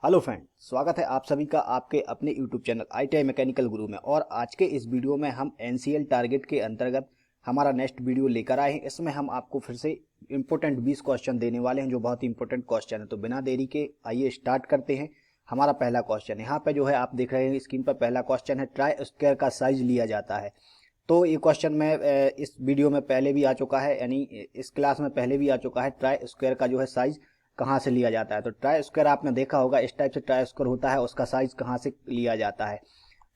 Hello friend, स्वागत है आप सभी का आपके अपने यूट्यूब चैनल ITI मैकेनिकल गुरु में। और आज के इस वीडियो में हम NCL टारगेट के अंतर्गत हमारा नेक्स्ट वीडियो लेकर आए हैं। इसमें हम आपको फिर से इंपॉर्टेंट 20 क्वेश्चन देने वाले हैं जो बहुत ही इंपॉर्टेंट क्वेश्चन है। तो बिना देरी के आइए स्टार्ट करते हैं। हमारा पहला क्वेश्चन यहाँ पे जो है आप देख रहे हैं स्क्रीन पर, पहला क्वेश्चन है ट्राई स्क्वायर का साइज लिया जाता है। तो ये क्वेश्चन में इस वीडियो में पहले भी आ चुका है, यानी इस क्लास में पहले भी आ चुका है। ट्राई स्क्वायर का जो है साइज कहाँ से लिया जाता है, तो ट्राई स्क्वायर आपने देखा होगा, इस टाइप से ट्राई स्क्वायर होता है, उसका साइज कहाँ से लिया जाता है।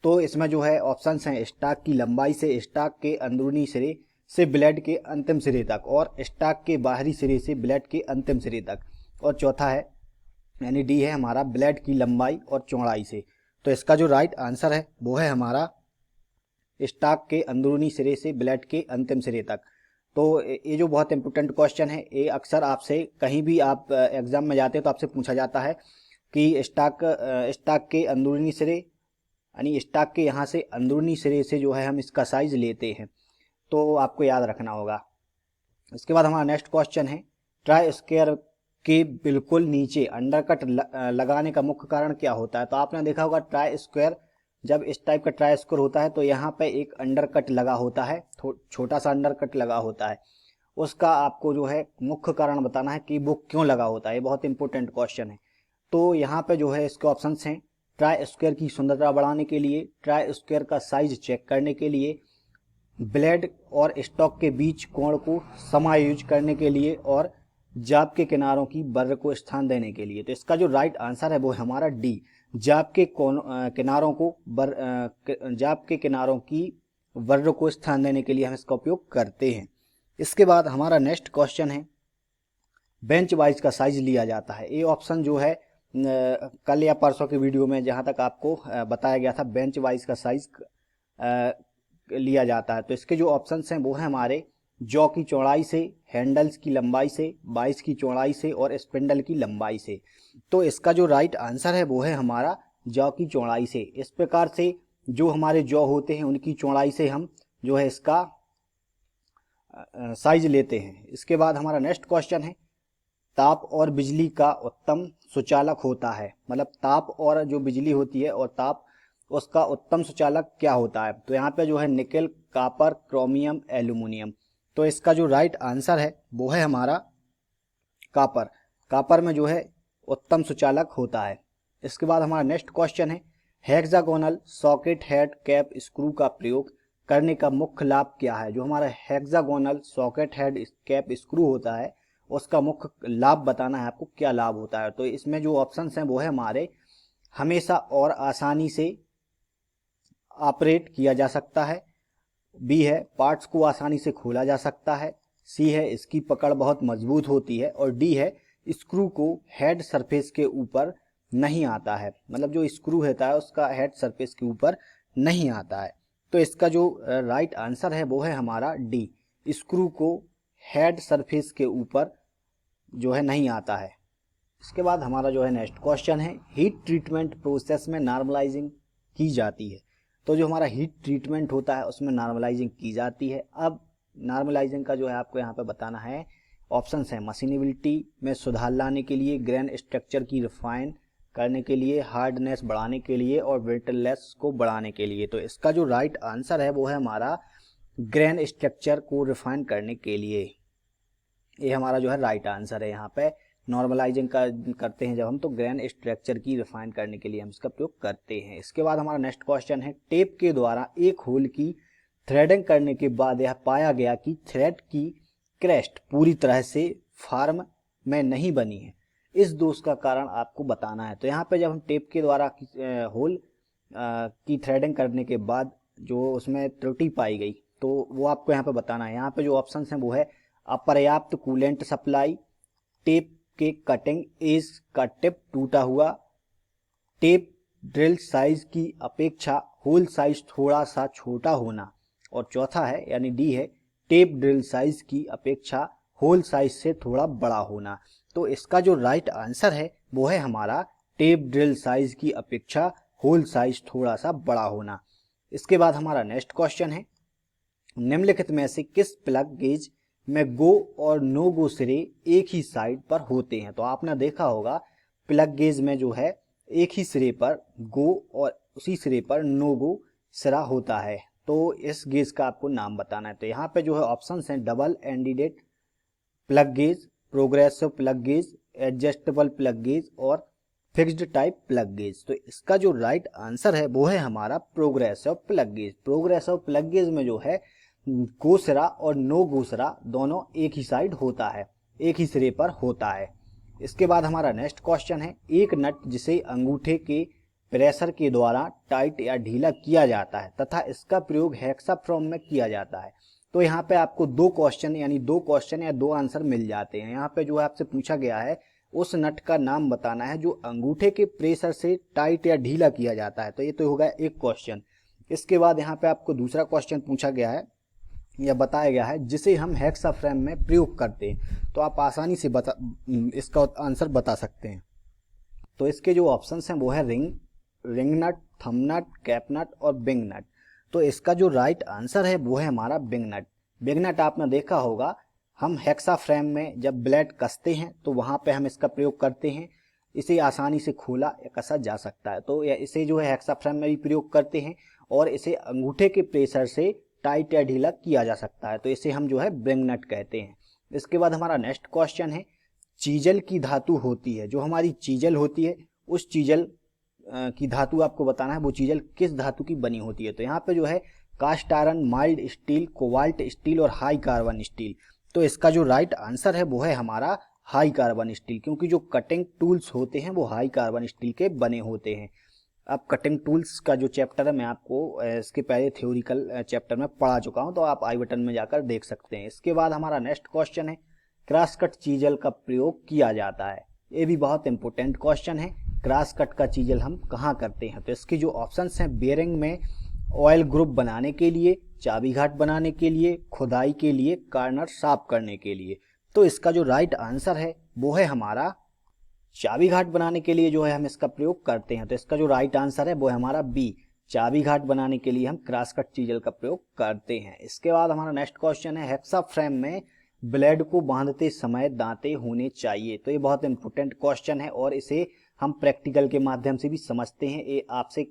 तो इसमें जो है ऑप्शंस हैं स्टॉक की लंबाई से, स्टॉक के अंदरूनी सिरे से ब्लेड के अंतिम सिरे तक, और स्टॉक के बाहरी सिरे से ब्लेड के अंतिम सिरे तक, और चौथा है यानी डी है हमारा ब्लेड की लंबाई और चौड़ाई से। तो इसका जो राइट आंसर है वो है हमारा स्टॉक के अंदरूनी सिरे से ब्लेड के अंतिम सिरे तक। तो ये जो बहुत इंपॉर्टेंट क्वेश्चन है, ये अक्सर आपसे कहीं भी आप एग्जाम में जाते हैं तो आपसे पूछा जाता है कि स्टॉक के अंदरूनी सिरे, यानी स्टॉक के यहाँ से अंदरूनी सिरे से जो है हम इसका साइज लेते हैं। तो आपको याद रखना होगा। इसके बाद हमारा नेक्स्ट क्वेश्चन है ट्राई स्क्वायर के बिल्कुल नीचे अंडरकट लगाने का मुख्य कारण क्या होता है। तो आपने देखा होगा ट्राई स्क्वायर, जब इस टाइप का ट्राई स्क्वायर होता है तो यहाँ पे एक अंडरकट लगा होता है, छोटा सा अंडरकट लगा होता है। उसका आपको जो है मुख्य कारण बताना है कि वो क्यों लगा होता है। ये बहुत इंपॉर्टेंट क्वेश्चन है। तो यहाँ पे जो है इसके ऑप्शंस हैं ट्राई स्क्वायर की सुंदरता बढ़ाने के लिए, ट्राई स्क्वायर का साइज चेक करने के लिए, ब्लेड और स्टॉक के बीच कोण को समायोजित करने के लिए, और जाब के किनारों की बर को स्थान देने के लिए। तो इसका जो राइट आंसर है वो है हमारा डी, जाब के किनारों को जाब के किनारों की वर्ग को स्थान देने के लिए हम इसका उपयोग करते हैं। इसके बाद हमारा नेक्स्ट क्वेश्चन है बेंच वाइज का साइज लिया जाता है। ये ऑप्शन जो है कल या परसों की वीडियो में जहां तक आपको बताया गया था बेंच वाइज का साइज लिया जाता है। तो इसके जो ऑप्शंस हैं वो है हमारे जॉ की चौड़ाई से, हैंडल्स की लंबाई से, बाइस की चौड़ाई से, और स्पिंडल की लंबाई से। तो इसका जो राइट आंसर है वो है हमारा जॉ की चौड़ाई से। इस प्रकार से जो हमारे जॉ होते हैं उनकी चौड़ाई से हम जो है इसका साइज लेते हैं। इसके बाद हमारा नेक्स्ट क्वेश्चन है ताप और बिजली का उत्तम सुचालक होता है, मतलब ताप और जो बिजली होती है और ताप, उसका उत्तम सुचालक क्या होता है। तो यहाँ पे जो है निकेल, कॉपर, क्रोमियम, एल्यूमिनियम। तो इसका जो राइट आंसर है वो है हमारा कॉपर। कॉपर में जो है उत्तम सुचालक होता है। इसके बाद हमारा नेक्स्ट क्वेश्चन है hexagonal socket head cap screw का प्रयोग करने का मुख्य लाभ क्या है। जो हमारा hexagonal socket head cap screw होता है उसका मुख्य लाभ बताना है आपको, क्या लाभ होता है। तो इसमें जो ऑप्शंस हैं वो है हमारे हमेशा और आसानी से ऑपरेट किया जा सकता है, बी है पार्ट्स को आसानी से खोला जा सकता है, सी है इसकी पकड़ बहुत मजबूत होती है, और डी है स्क्रू को हेड सरफेस के ऊपर नहीं आता है, मतलब जो स्क्रू होता है उसका हेड सरफेस के ऊपर नहीं आता है। तो इसका जो राइट आंसर है वो है हमारा डी, स्क्रू को हेड सरफेस के ऊपर जो है नहीं आता है। इसके बाद हमारा जो है नेक्स्ट क्वेश्चन है हीट ट्रीटमेंट प्रोसेस में नॉर्मलाइजिंग की जाती है। तो जो हमारा हीट ट्रीटमेंट होता है उसमें नॉर्मलाइजिंग की जाती है। अब नॉर्मलाइजिंग का जो है आपको यहाँ पे बताना है, ऑप्शंस हैं मशीनेबिलिटी में सुधार लाने के लिए, ग्रेन स्ट्रक्चर की रिफाइन करने के लिए, हार्डनेस बढ़ाने के लिए, और ब्रिटलनेस को बढ़ाने के लिए। तो इसका जो राइट आंसर है वो है हमारा ग्रेन स्ट्रक्चर को रिफाइन करने के लिए। ये हमारा जो है राइट आंसर है। यहाँ पे नॉर्मलाइजिंग का करते हैं जब हम, तो ग्रेन स्ट्रक्चर की रिफाइन करने के लिए हम इसका प्रयोग करते हैं। इसके बाद हमारा नेक्स्ट क्वेश्चन है टेप के द्वारा एक होल की थ्रेडिंग करने के बाद यह पाया गया कि थ्रेड की क्रेस्ट पूरी तरह से फॉर्म में नहीं बनी है, इस दोष का कारण आपको बताना है। तो यहाँ पे जब हम टेप के द्वारा होल की थ्रेडिंग करने के बाद जो उसमें त्रुटि पाई गई तो वो आपको यहाँ पे बताना है। यहाँ पे जो ऑप्शन है वो है अपर्याप्त कूलेंट सप्लाई, टेप के कटिंग एज का टिप टूटा हुआ, टेप ड्रिल साइज की अपेक्षा होल साइज थोड़ा सा छोटा होना, और चौथा है यानी डी है टेप ड्रिल साइज की अपेक्षा होल साइज से थोड़ा बड़ा होना। तो इसका जो राइट आंसर है वो है हमारा टेप ड्रिल साइज की अपेक्षा होल साइज थोड़ा सा बड़ा होना। इसके बाद हमारा नेक्स्ट क्वेश्चन है निम्नलिखित में से किस प्लग गेज में गो और नो गो सिरे एक ही साइड पर होते हैं। तो आपने देखा होगा प्लग गेज में जो है एक ही सिरे पर गो और उसी सिरे पर नो गो सिरा होता है। तो इस गेज का आपको नाम बताना है। तो यहाँ पे जो है ऑप्शंस हैं double ended plug gauge, progressive plug gauge, adjustable plug gauge और फिक्स्ड टाइप प्लग गेज। तो इसका जो राइट आंसर है वो है हमारा progressive plug gauge. Progressive plug gauge में जो है गो सिरा और नो गो सिरा दोनों एक ही साइड होता है, एक ही सिरे पर होता है। इसके बाद हमारा नेक्स्ट क्वेश्चन है, एक नट जिसे अंगूठे के प्रेशर के द्वारा टाइट या ढीला किया जाता है तथा इसका प्रयोग हेक्साफ्रोम में किया जाता है। तो यहाँ पे आपको दो क्वेश्चन या दो आंसर मिल जाते हैं। यहाँ पे जो है आपसे पूछा गया है उस नट का नाम बताना है जो अंगूठे के प्रेशर से टाइट या ढीला किया जाता है। तो ये तो होगा एक क्वेश्चन। इसके बाद यहाँ पे आपको दूसरा क्वेश्चन पूछा गया है या बताया गया है जिसे हम हेक्साफ्रेम में प्रयोग करते हैं। तो आप आसानी से इसका आंसर बता सकते हैं। तो इसके जो ऑप्शंस हैं वो है रिंग नट, थंब नट, कैप नट और बिंग नट। तो इसका जो राइट आंसर है वो है हमारा बिंग नट। बिंग नट आपने देखा होगा, हम हेक्साफ्रेम में जब ब्लेड कसते हैं तो वहां पे हम इसका प्रयोग करते हैं। इसे आसानी से खोला या कसा जा सकता है। तो इसे जो है हेक्साफ्रेम में भी प्रयोग करते हैं और इसे अंगूठे के प्रेशर से टाइट या ढीला किया जा सकता है। तो इसे हम जो है बिंग नट कहते हैं। इसके बाद हमारा नेक्स्ट क्वेश्चन है, चीजल की धातु होती है, जो हमारी चीजल होती है उस चीजल की धातु आपको बताना है वो चीजल किस धातु की बनी होती है। तो यहाँ पे जो है cast iron, mild steel, cobalt steel और हाई कार्बन स्टील। तो इसका जो राइट आंसर है वो है हमारा हाई कार्बन स्टील, क्योंकि जो कटिंग टूल्स होते हैं वो हाई कार्बन स्टील के बने होते हैं। अब कटिंग टूल्स का जो चैप्टर है मैं आपको इसके पहले थ्योरिकल चैप्टर में पढ़ा चुका हूं, तो आप आई बटन में जाकर देख सकते हैं। इसके बाद हमारा नेक्स्ट क्वेश्चन है, क्रॉस कट चीजल का प्रयोग किया जाता है। ये भी बहुत इंपॉर्टेंट क्वेश्चन है, क्रॉस कट का चीजल हम कहाँ करते हैं। तो इसकी जो ऑप्शंस हैं, बेयरिंग में ऑयल ग्रुप बनाने के लिए, चाबी घाट बनाने के लिए, खुदाई के लिए, कार्नर साफ करने के लिए। तो इसका जो राइट आंसर है वो है हमारा चाबी घाट बनाने के लिए जो है हम इसका प्रयोग करते हैं। तो इसका जो राइट आंसर है वो है हमारा बी, चाबी घाट बनाने के लिए हम क्रॉस कट चीजल का प्रयोग करते हैं। इसके बाद हमारा नेक्स्ट क्वेश्चन है, हेक्साफ्रेम में ब्लेड को बांधते समय दांते होने चाहिए। तो ये बहुत इंपॉर्टेंट क्वेश्चन है और इसे हम प्रैक्टिकल के माध्यम से भी समझते हैं। ये आपसे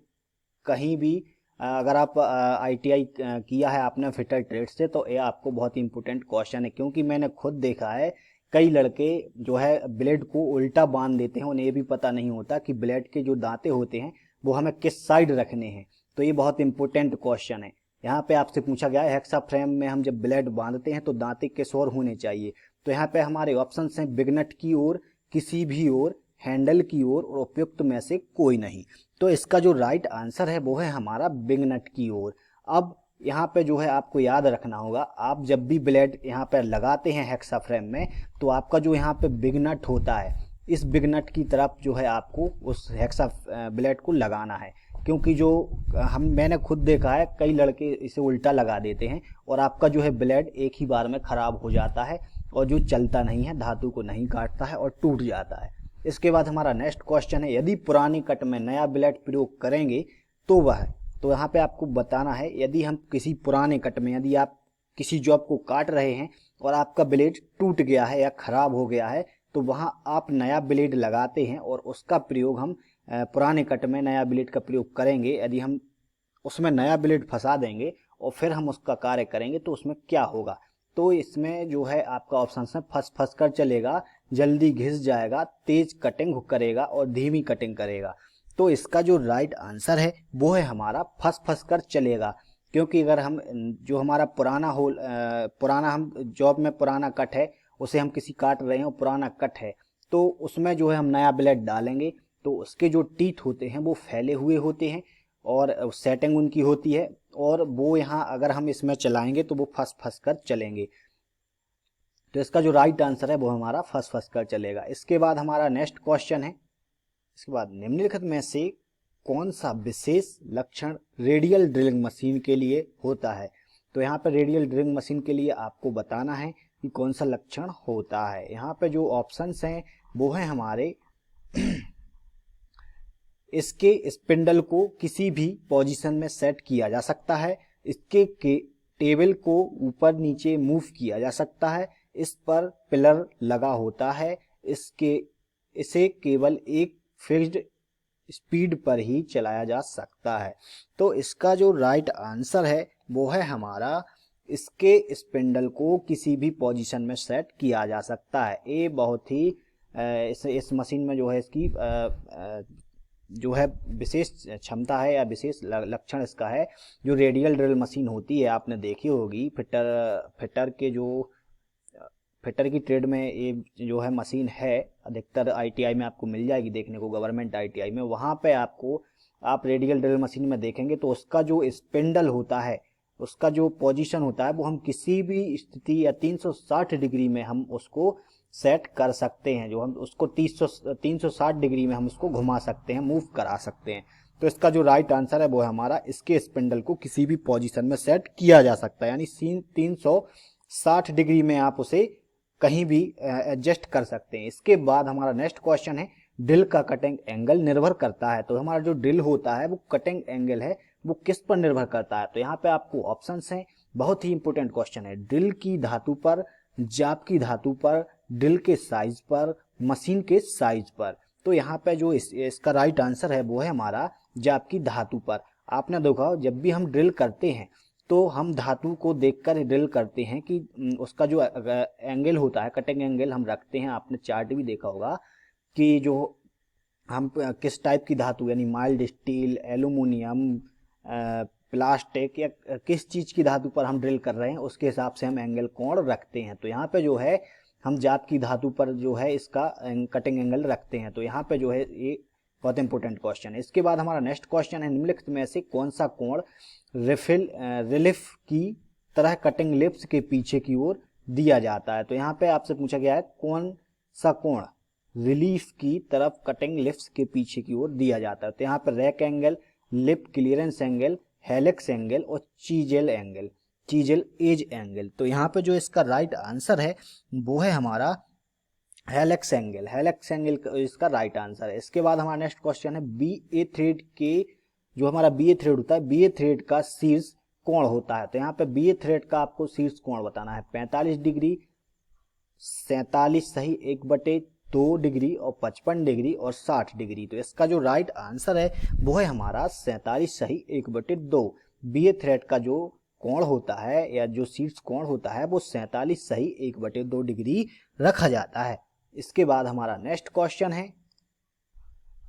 कहीं भी अगर आप ITI किया है आपने फिटर ट्रेड से, तो ये आपको बहुत इंपॉर्टेंट क्वेश्चन है, क्योंकि मैंने खुद देखा है कई लड़के जो है ब्लेड को उल्टा बांध देते हैं, उन्हें ये भी पता नहीं होता कि ब्लेड के जो दांते होते हैं वो हमें किस साइड रखने हैं। तो ये बहुत इंपॉर्टेंट क्वेश्चन है। यहाँ पे आपसे पूछा गया है हेक्साफ्रेम में हम जब ब्लेड बांधते हैं तो दांते किस ओर होने चाहिए। तो यहाँ पे हमारे ऑप्शन हैं बिग नट की ओर, किसी भी ओर, हैंडल की ओर और उपयुक्त में से कोई नहीं। तो इसका जो राइट आंसर है वो है हमारा बिग नट की ओर। अब यहाँ पे जो है आपको याद रखना होगा, आप जब भी ब्लेड यहाँ पे लगाते हैं हेक्साफ्रेम में तो आपका जो यहाँ पे बिग नट होता है, इस बिग नट की तरफ जो है आपको उस हेक्सा ब्लेड को लगाना है, क्योंकि जो मैंने खुद देखा है कई लड़के इसे उल्टा लगा देते हैं और आपका जो है ब्लेड एक ही बार में खराब हो जाता है और जो चलता नहीं है, धातु को नहीं काटता है और टूट जाता है। इसके बाद हमारा नेक्स्ट क्वेश्चन है, यदि पुरानी कट में नया ब्लेड प्रयोग करेंगे तो वह, तो यहाँ पे आपको बताना है यदि हम किसी पुराने कट में, यदि आप किसी जॉब को काट रहे हैं और आपका ब्लेड टूट गया है या खराब हो गया है तो वहाँ आप नया ब्लेड लगाते हैं और उसका प्रयोग हम पुराने कट में नया ब्लेड का प्रयोग करेंगे। यदि हम उसमें नया ब्लेड फंसा देंगे और फिर हम उसका कार्य करेंगे तो उसमें क्या होगा। तो इसमें जो है आपका ऑप्शन है फंस कर चलेगा, जल्दी घिस जाएगा, तेज कटिंग करेगा और धीमी कटिंग करेगा। तो इसका जो राइट आंसर है वो है हमारा फंस कर चलेगा, क्योंकि अगर हम जो हमारा पुराना हम जॉब में पुराना कट है उसे हम किसी काट रहे हैं और पुराना कट है तो उसमें जो है हम नया ब्लेड डालेंगे तो उसके जो टीथ होते हैं वो फैले हुए होते हैं और सेटिंग उनकी होती है और वो यहाँ अगर हम इसमें चलाएंगे तो वो फंस कर चलेंगे। तो इसका जो राइट आंसर है वो हमारा फंस कर चलेगा। इसके बाद हमारा नेक्स्ट क्वेश्चन है, इसके बाद निम्नलिखित में से कौन सा विशेष लक्षण रेडियल ड्रिलिंग मशीन के लिए होता है। तो यहाँ पे रेडियल ड्रिलिंग मशीन के लिए आपको बताना है कि कौन सा लक्षण होता है। यहाँ पे जो ऑप्शंस हैं वो हैं हमारे इसके स्पिंडल को किसी भी पोजीशन में सेट किया जा सकता है, इसके टेबल को ऊपर नीचे मूव किया जा सकता है, इस पर पिलर लगा होता है, इसे केवल एक फिक्स्ड स्पीड पर ही चलाया जा सकता है। तो इसका जो राइट आंसर है वो है हमारा, इसके स्पिंडल को किसी भी पोजीशन में सेट किया जा सकता है। ये बहुत ही इस मशीन में जो है इसकी जो है विशेष क्षमता है या विशेष लक्षण इसका है। जो रेडियल ड्रिल मशीन होती है आपने देखी होगी, फिटर की ट्रेड में ये जो है मशीन है, अधिकतर आईटीआई में आपको मिल जाएगी देखने को, गवर्नमेंट आईटीआई में। वहाँ पे आप रेडियल ड्रिल मशीन में देखेंगे तो उसका जो स्पिंडल होता है, उसका जो पोजीशन होता है वो हम किसी भी स्थिति या 360 डिग्री में हम उसको सेट कर सकते हैं। जो हम उसको 360 डिग्री में हम उसको घुमा सकते हैं, मूव करा सकते हैं। तो इसका जो राइट आंसर है वो है हमारा, इसके स्पिंडल को किसी भी पोजीशन में सेट किया जा सकता है, यानी 360 डिग्री में आप उसे कहीं भी एडजस्ट कर सकते हैं। इसके बाद हमारा नेक्स्ट क्वेश्चन है, ड्रिल का कटिंग एंगल निर्भर करता है। तो हमारा जो ड्रिल होता है वो कटिंग एंगल है वो किस पर निर्भर करता है। तो यहाँ पे आपको ऑप्शंस हैं, बहुत ही इंपॉर्टेंट क्वेश्चन है। ड्रिल की धातु पर, जाप की धातु पर, ड्रिल के साइज पर, मशीन के साइज पर। तो यहाँ पे जो इसका राइट आंसर है वो है हमारा जाप की धातु पर। आपने देखा जब भी हम ड्रिल करते हैं तो हम धातु को देखकर ड्रिल करते हैं कि उसका जो एंगल होता है, कटिंग एंगल हम रखते हैं। आपने चार्ट भी देखा होगा कि जो हम किस टाइप की धातु, यानी माइल्ड स्टील, एल्यूमिनियम, प्लास्टिक या किस चीज की धातु पर हम ड्रिल कर रहे हैं, उसके हिसाब से हम एंगल कोण रखते हैं। तो यहाँ पे जो है हम जाप की धातु पर जो है इसका कटिंग एंगल रखते हैं। तो यहाँ पे जो है ये बहुत इंपॉर्टेंट क्वेश्चन है। इसके बाद हमारा नेक्स्ट क्वेश्चन है, निम्नलिखित में से कौन सा कोण रिलिफ की तरह कटिंग लिप्स के पीछे की ओर दिया जाता है। तो यहाँ पे आपसे पूछा गया है कौन सा कोण रिलीफ की तरफ कटिंग लिप्स के पीछे की ओर दिया जाता है। तो यहाँ पर rack angle, lip clearance angle, helix angle और चीजेल एज एंगल। तो यहाँ पे जो इसका राइट आंसर है वो है हमारा हेलिक्स एंगल इसका राइट आंसर है। इसके बाद हमारा नेक्स्ट क्वेश्चन है, बीए थ्रेड के जो हमारा बीए थ्रेड होता है, बीए थ्रेड का शीर्ष कोण होता है। तो यहाँ पे बीए थ्रेड का आपको शीर्ष कोण बताना है, 45 डिग्री, 47 सही 1/2 डिग्री और 55 डिग्री और 60 डिग्री। तो इसका जो राइट आंसर है वो है हमारा 47 सही 1/2। बीए थ्रेड का जो कोण होता है या जो शीर्ष कोण होता है वो 47 सही 1/2 डिग्री रखा जाता है। इसके बाद हमारा नेक्स्ट क्वेश्चन है,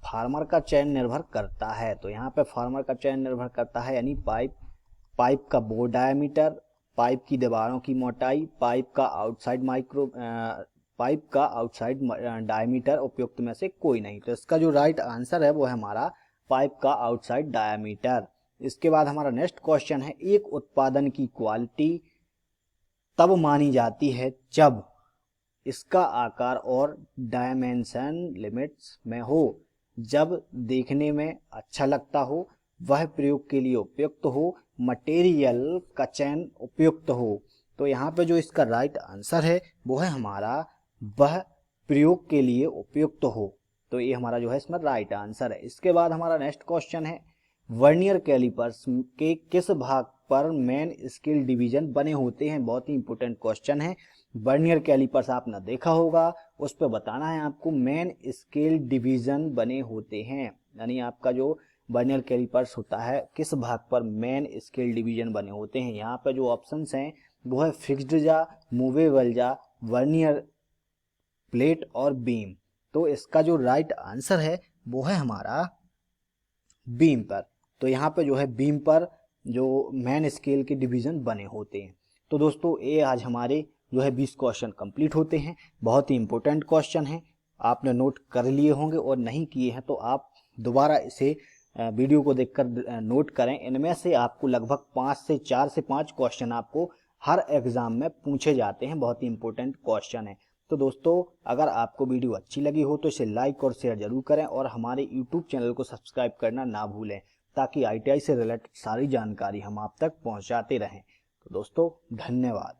फार्मर का चयन निर्भर करता है। तो यहाँ पे फार्मर का चयन निर्भर करता है, यानी पाइप का बोर डायमीटर, पाइप की दीवारों की मोटाई, पाइप का आउटसाइड डायमीटर, उपयुक्त में से कोई नहीं। तो इसका जो राइट आंसर है वो है हमारा पाइप का आउटसाइड डायमीटर। इसके बाद हमारा नेक्स्ट क्वेश्चन है, एक उत्पादन की क्वालिटी तब मानी जाती है जब इसका आकार और डायमेंशन लिमिट्स में हो, जब देखने में अच्छा लगता हो, वह प्रयोग के लिए उपयुक्त हो, मटेरियल का चयन उपयुक्त हो। तो यहाँ पे जो इसका राइट आंसर है वो है हमारा वह प्रयोग के लिए उपयुक्त हो। तो ये हमारा जो है इसमें राइट आंसर है। इसके बाद हमारा नेक्स्ट क्वेश्चन है, वर्नियर कैलिपर्स के किस भाग पर मेन स्केल डिवीजन बने होते हैं। बहुत ही इंपॉर्टेंट क्वेश्चन है। वर्नियर कैलिपर्स आपने देखा होगा, उस पर बताना है आपको मेन स्केल डिवीजन बने होते हैं, यानी आपका जो वर्नियर कैलिपर्स होता है किस भाग पर मेन स्केल डिवीजन बने होते हैं। यहाँ पे जो ऑप्शंस हैं वो है फिक्स्ड जा, मूवेबल जा, वर्नियर प्लेट और बीम। तो इसका जो राइट आंसर है वो है हमारा बीम पर। तो यहाँ पे जो है बीम पर जो मेन स्केल के डिवीजन बने होते हैं। तो दोस्तों ये आज हमारे जो है 20 क्वेश्चन कंप्लीट होते हैं। बहुत ही इंपॉर्टेंट क्वेश्चन है, आपने नोट कर लिए होंगे और नहीं किए हैं तो आप दोबारा इसे वीडियो को देखकर नोट करें। इनमें से आपको लगभग 4 से 5 क्वेश्चन आपको हर एग्जाम में पूछे जाते हैं। बहुत ही इंपॉर्टेंट क्वेश्चन है। तो दोस्तों अगर आपको वीडियो अच्छी लगी हो तो इसे लाइक और शेयर जरूर करें और हमारे यूट्यूब चैनल को सब्सक्राइब करना ना भूलें, ताकि आईटीआई से रिलेटेड सारी जानकारी हम आप तक पहुंचाते रहें। तो दोस्तों धन्यवाद।